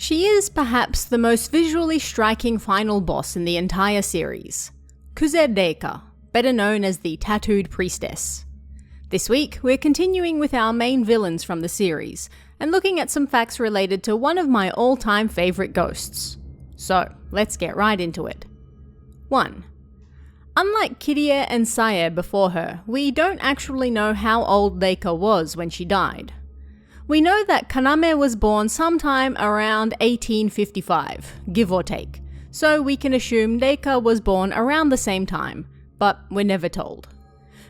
She is perhaps the most visually striking final boss in the entire series, Kuze Reika, better known as the Tattooed Priestess. This week, we're continuing with our main villains from the series, and looking at some facts related to one of my all-time favourite ghosts. So, let's get right into it. 1. Unlike Kirie and Sae before her, we don't actually know how old Reika was when she died. We know that Kaname was born sometime around 1855, give or take, so we can assume Reika was born around the same time, but we're never told.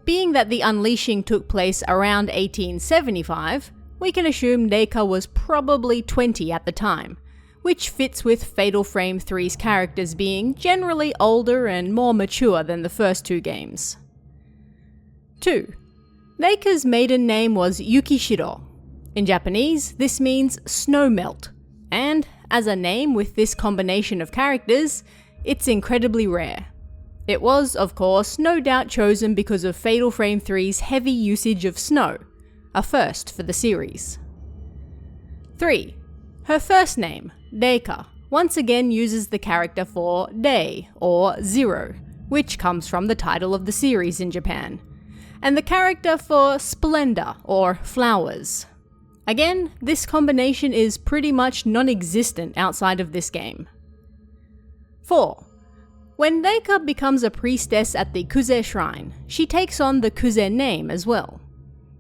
Being that the unleashing took place around 1875, we can assume Reika was probably 20 at the time, which fits with Fatal Frame 3's characters being generally older and more mature than the first two games. 2. Reika's maiden name was Yukishiro. In Japanese, this means snow melt, and as a name with this combination of characters, it's incredibly rare. It was, of course, no doubt chosen because of Fatal Frame 3's heavy usage of snow, a first for the series. 3. Her first name, Reika, once again uses the character for Rei, or Zero, which comes from the title of the series in Japan, and the character for Splendor, or Flowers. Again, this combination is pretty much non-existent outside of this game. 4. When Reika becomes a priestess at the Kuze shrine, she takes on the Kuze name as well.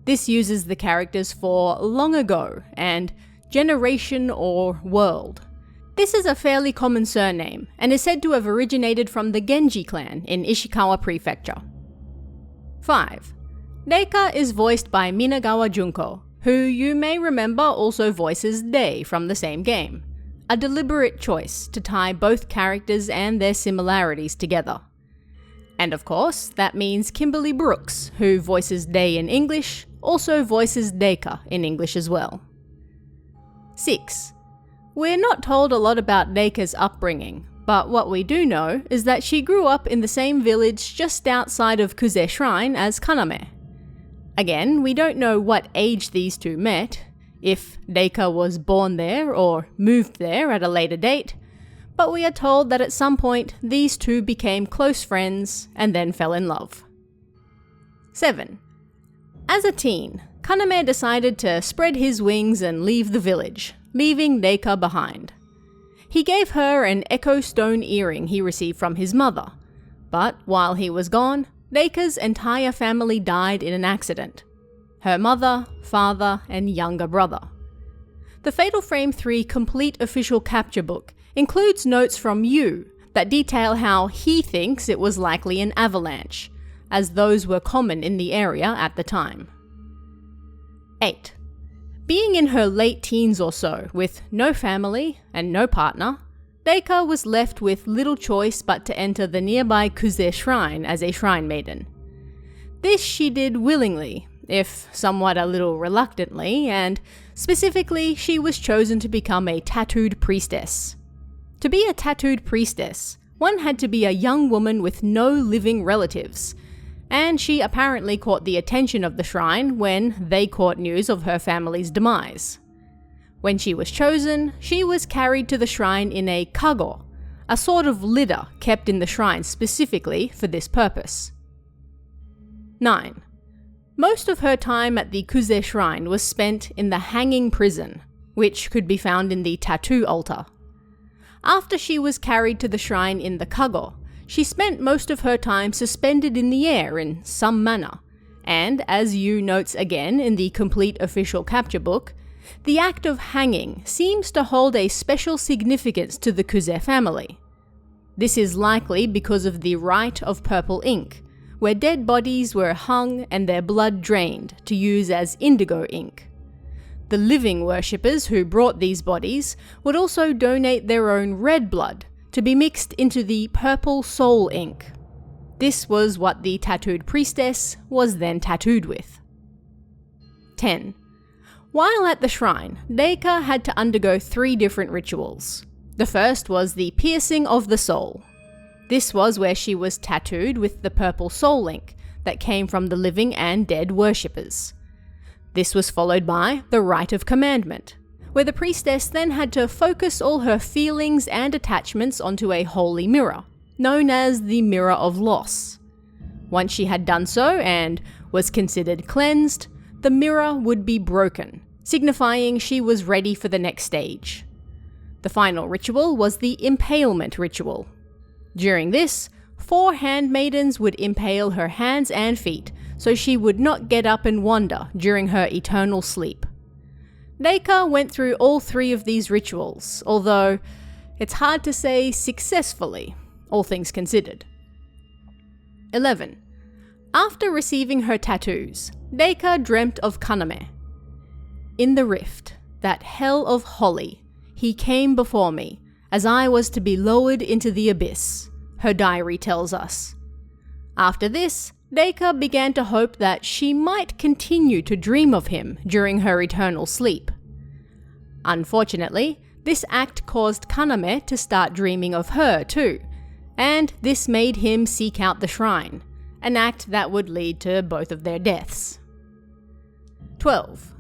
This uses the characters for long ago and generation or world. This is a fairly common surname and is said to have originated from the Genji clan in Ishikawa Prefecture. 5. Reika is voiced by Minagawa Junko, who you may remember also voices Rei from the same game. A deliberate choice to tie both characters and their similarities together. And of course, that means Kimberly Brooks, who voices Rei in English, also voices Reika in English as well. 6. We're not told a lot about Reika's upbringing, but what we do know is that she grew up in the same village just outside of Kuze Shrine as Kaname. Again, we don't know what age these two met, if Reika was born there or moved there at a later date, but we are told that at some point these two became close friends and then fell in love. 7. As a teen, Kaname decided to spread his wings and leave the village, leaving Reika behind. He gave her an echo stone earring he received from his mother, but while he was gone, Reika's entire family died in an accident. Her mother, father, and younger brother. The Fatal Frame 3 complete official capture book includes notes from Yu that detail how he thinks it was likely an avalanche, as those were common in the area at the time. 8. Being in her late teens or so, with no family and no partner, Reika was left with little choice but to enter the nearby Kuze shrine as a shrine maiden. This she did willingly, if somewhat a little reluctantly, and specifically she was chosen to become a tattooed priestess. To be a tattooed priestess, one had to be a young woman with no living relatives, and she apparently caught the attention of the shrine when they caught news of her family's demise. When she was chosen, she was carried to the shrine in a kago, a sort of litter kept in the shrine specifically for this purpose. 9. Most of her time at the Kuze shrine was spent in the hanging prison, which could be found in the tattoo altar. After she was carried to the shrine in the kago, she spent most of her time suspended in the air in some manner, and as Yu notes again in the complete official capture book, the act of hanging seems to hold a special significance to the Kuze family. This is likely because of the rite of purple ink, where dead bodies were hung and their blood drained to use as indigo ink. The living worshippers who brought these bodies would also donate their own red blood to be mixed into the purple soul ink. This was what the tattooed priestess was then tattooed with. 10. While at the shrine, Reika had to undergo 3 different rituals. The first was the piercing of the soul. This was where she was tattooed with the purple soul ink that came from the living and dead worshippers. This was followed by the Rite of Commandment, where the priestess then had to focus all her feelings and attachments onto a holy mirror, known as the Mirror of Loss. Once she had done so and was considered cleansed, the mirror would be broken, signifying she was ready for the next stage. The final ritual was the impalement ritual. During this, 4 handmaidens would impale her hands and feet so she would not get up and wander during her eternal sleep. Reika went through all 3 of these rituals, although it's hard to say successfully, all things considered. 11. After receiving her tattoos, Reika dreamt of Kaname. In the rift, that hell of Holly, he came before me, as I was to be lowered into the abyss, her diary tells us. After this, Reika began to hope that she might continue to dream of him during her eternal sleep. Unfortunately, this act caused Kaname to start dreaming of her too, and this made him seek out the shrine, an act that would lead to both of their deaths. 12.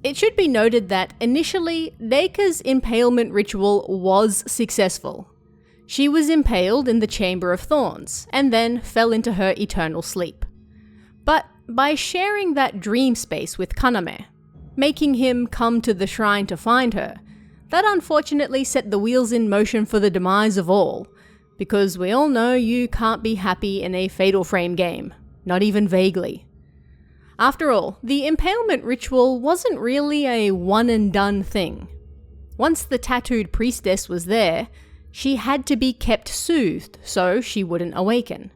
It should be noted that initially, Reika's impalement ritual was successful. She was impaled in the Chamber of Thorns, and then fell into her eternal sleep. But by sharing that dream space with Kaname, making him come to the shrine to find her, that unfortunately set the wheels in motion for the demise of all, because we all know you can't be happy in a Fatal Frame game, not even vaguely. After all, the impalement ritual wasn't really a one-and-done thing. Once the tattooed priestess was there, she had to be kept soothed so she wouldn't awaken.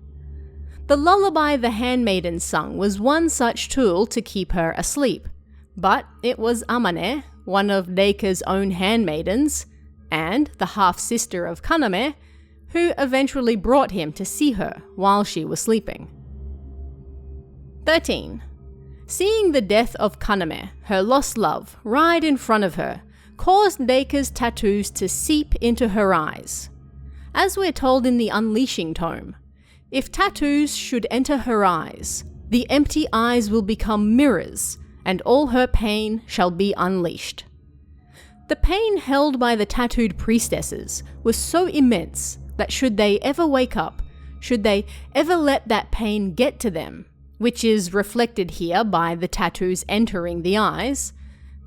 The lullaby the handmaiden sung was one such tool to keep her asleep, but it was Amane, one of Reika's own handmaidens, and the half-sister of Kaname, who eventually brought him to see her while she was sleeping. 13. Seeing the death of Kaname, her lost love, right in front of her, caused Reika's tattoos to seep into her eyes. As we're told in the Unleashing tome, if tattoos should enter her eyes, the empty eyes will become mirrors, and all her pain shall be unleashed. The pain held by the tattooed priestesses was so immense that should they ever wake up, should they ever let that pain get to them, which is reflected here by the tattoos entering the eyes,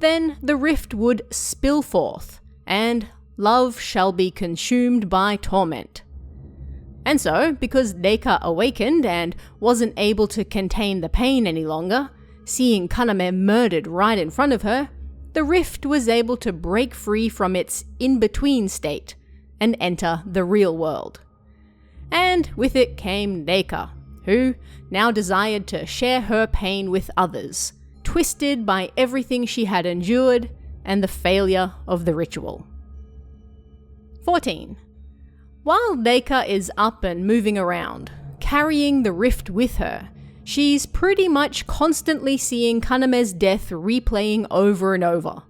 then the rift would spill forth, and love shall be consumed by torment. And so, because Reika awakened and wasn't able to contain the pain any longer, seeing Kaname murdered right in front of her, the rift was able to break free from its in-between state and enter the real world. And with it came Reika, who now desired to share her pain with others, twisted by everything she had endured and the failure of the ritual. 14. While Reika is up and moving around, carrying the rift with her, she's pretty much constantly seeing Kaname's death replaying over and over.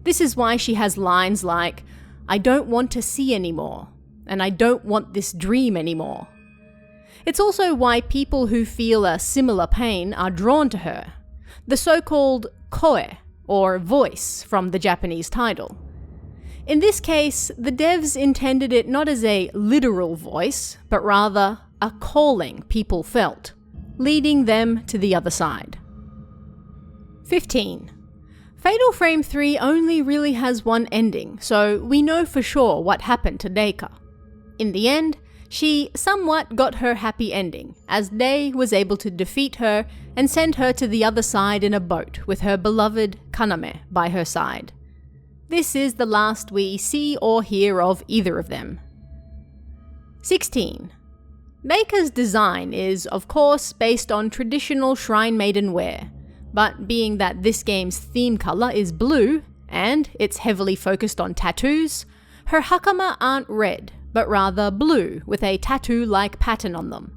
This is why she has lines like, "I don't want to see anymore," and "I don't want this dream anymore." It's also why people who feel a similar pain are drawn to her, the so-called koe, or voice from the Japanese title. In this case, the devs intended it not as a literal voice, but rather a calling people felt, leading them to the other side. 15. Fatal Frame 3 only really has one ending, so we know for sure what happened to Reika. In the end, she somewhat got her happy ending, as Rei was able to defeat her and send her to the other side in a boat with her beloved Kaname by her side. This is the last we see or hear of either of them. 16. Reika's design is, of course, based on traditional Shrine Maiden wear, but being that this game's theme color is blue, and it's heavily focused on tattoos, her hakama aren't red, but rather blue with a tattoo-like pattern on them.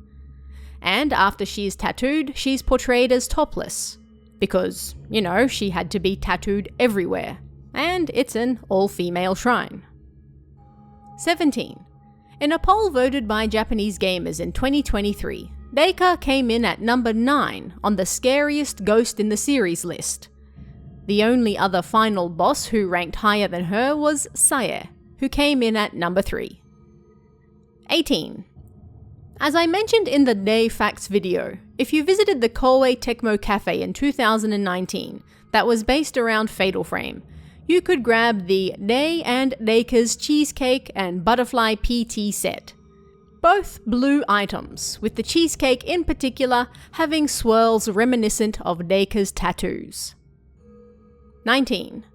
And after she's tattooed, she's portrayed as topless, because, she had to be tattooed everywhere, and it's an all-female shrine. 17. In a poll voted by Japanese gamers in 2023, Reika came in at number 9 on the scariest ghost in the series list. The only other final boss who ranked higher than her was Sae, who came in at number 3. 18. As I mentioned in the Day Facts video, if you visited the Koei Tecmo Cafe in 2019 that was based around Fatal Frame, you could grab the Day and Reika's cheesecake and butterfly PT set. Both blue items, with the cheesecake in particular having swirls reminiscent of Reika's tattoos. 19.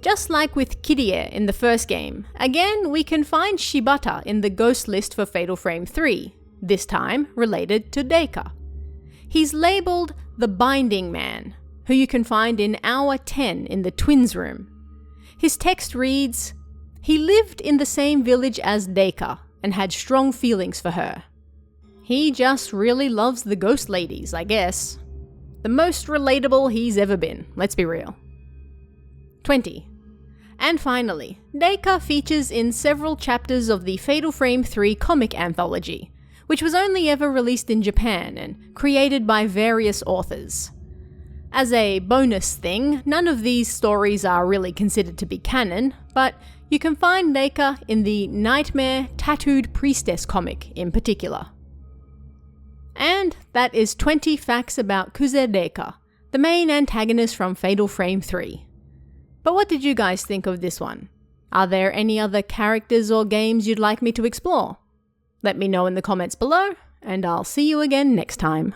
Just like with Kirie in the first game, again we can find Shibata in the ghost list for Fatal Frame 3, this time related to Reika. He's labelled the Binding Man, who you can find in Hour 10 in the Twins room. His text reads, "He lived in the same village as Reika and had strong feelings for her." He just really loves the ghost ladies, I guess. The most relatable he's ever been, let's be real. 20. And finally, Reika features in several chapters of the Fatal Frame 3 comic anthology, which was only ever released in Japan and created by various authors. As a bonus thing, none of these stories are really considered to be canon, but you can find Reika in the Nightmare Tattooed Priestess comic in particular. And that is 20 facts about Kuze Reika, the main antagonist from Fatal Frame 3. But what did you guys think of this one? Are there any other characters or games you'd like me to explore? Let me know in the comments below, and I'll see you again next time.